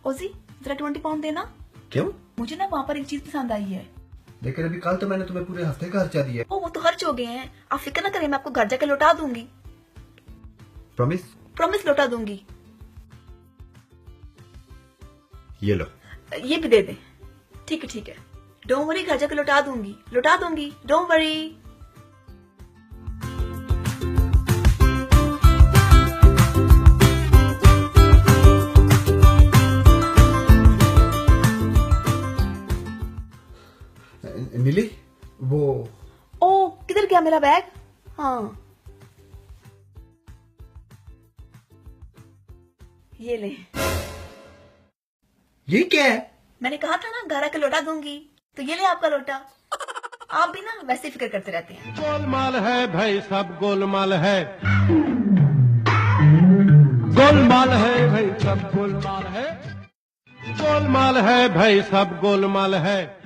ओजी जरा 20 पाउंड देना। क्यों? मुझे ना वहाँ पर एक चीज पसंद आई है। लेकिन अभी कल तो मैंने तुम्हें पूरे हफ्ते का खर्चा दिया। वो तो खर्च हो गए हैं, आप फिक्र ना करें, मैं आपको घर जाकर लौटा दूंगी। प्रॉमिस? प्रॉमिस लौटा दूंगी। ये लो। ये भी दे दे। ठीक है डोंट वरी, घर जाकर लौटा दूंगी डोंट वरी। नीली वो ओ किधर गया मेरा बैग? हाँ ये ले। ये क्या है? मैंने कहा था ना घर आकर लौटा दूंगी, तो ये ले आपका लोटा। आप भी ना वैसे फिक्र करते रहते हैं। गोलमाल है भाई सब गोलमाल है, गोलमाल है भाई सब गोलमाल है, गोलमाल है भाई सब गोलमाल है।